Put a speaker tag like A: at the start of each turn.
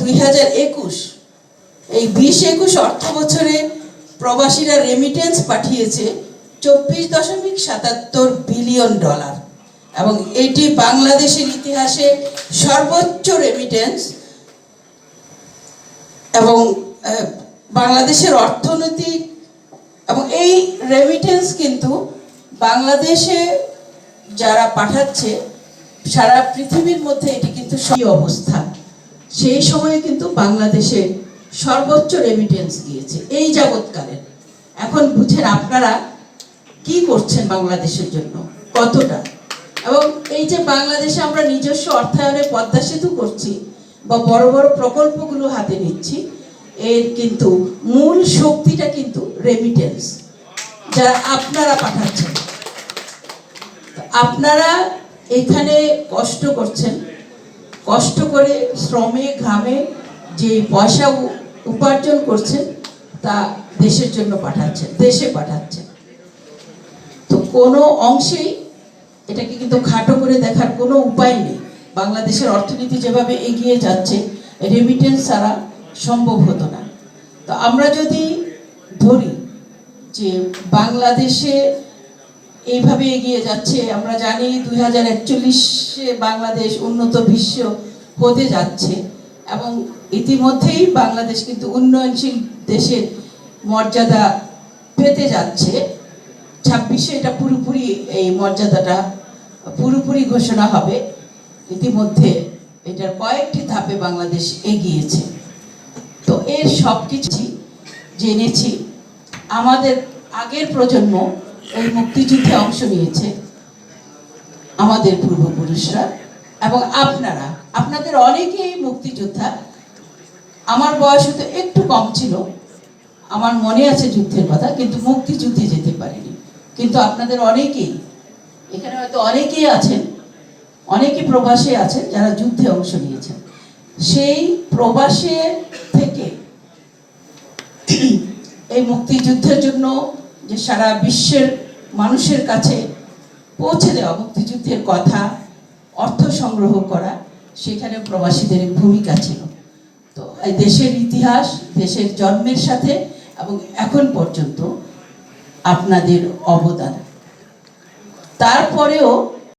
A: 2021 এই 20-21 অর্থ বছরে প্রবাসীরা রেমিটেন্স পাঠিয়েছে $24.77 বিলিয়ন, এবং এটি বাংলাদেশের ইতিহাসে সর্বোচ্চ রেমিটেন্স। এবং বাংলাদেশের অর্থনৈতিক এবং এই রেমিটেন্স কিন্তু বাংলাদেশে যারা পাঠাচ্ছে সারা পৃথিবীর মধ্যে এটি কিন্তু সেই অবস্থা। সেই সময়ে কিন্তু বাংলাদেশে সর্বোচ্চ রেমিটেন্স গিয়েছে এই যাবৎকালের। এখন বুঝেন আপনারা কি করছেন বাংলাদেশের জন্য, কতটা। এবং এই যে বাংলাদেশে আমরা নিজস্ব অর্থায়নে পদ্মা সেতু করছি বা বড় বড় প্রকল্পগুলো হাতে নিচ্ছি, এর কিন্তু মূল শক্তিটা কিন্তু রেমিটেন্স যারা আপনারা পাঠাচ্ছেন। আপনারা এখানে কষ্ট করছেন, কষ্ট করে শ্রমে ঘামে যে পয়সা উপার্জন করছেন তা দেশের জন্য পাঠাচ্ছেন, দেশে পাঠাচ্ছেন। তো কোনো অংশেই এটাকে কিন্তু খাটো করে দেখার কোনো উপায় নেই। বাংলাদেশের অর্থনীতি যেভাবে এগিয়ে যাচ্ছে রেমিটেন্স ছাড়া সম্ভব হতো না। তো আমরা যদি ধরি যে বাংলাদেশে এইভাবে এগিয়ে যাচ্ছে, আমরা জানি 2041-এ বাংলাদেশ উন্নত বিশ্ব হতে যাচ্ছে এবং ইতিমধ্যেই বাংলাদেশ কিন্তু উন্নয়নশীল দেশের মর্যাদা পেতে যাচ্ছে। 26-এ এটা পুরোপুরি এই মর্যাদাটা পুরোপুরি ঘোষণা হবে। ইতিমধ্যে এটার কয়েকটি ধাপে বাংলাদেশ এগিয়েছে। তো এর সব কিছু জেনেছি। আমাদের আগের প্রজন্ম এই মুক্তিযুদ্ধে অংশ নিয়েছে, আমাদের পূর্বপুরুষরা, এবং আপনাদের অনেকেই মুক্তিযোদ্ধা। আমার বয়স হয়তো একটু কম ছিল, আমার মনে আছে যুদ্ধের কথা, কিন্তু মুক্তিযুদ্ধে যেতে পারিনি। কিন্তু আপনাদের অনেকেই এখানে হয়তো অনেকেই আছেন, অনেকে প্রবাসে আছেন যারা যুদ্ধে অংশ নিয়েছেন। সেই প্রবাসে থেকে এই মুক্তিযুদ্ধের জন্য যে সারা বিশ্বের মানুষের কাছে পৌঁছে দেওয়া মুক্তিযুদ্ধের কথা, অর্থ সংগ্রহ করা, সেখানে প্রবাসীদের ভূমিকা ছিল। তো এই দেশের ইতিহাস, দেশের জন্মের সাথে এবং এখন পর্যন্ত আপনাদের অবদান। তারপরেও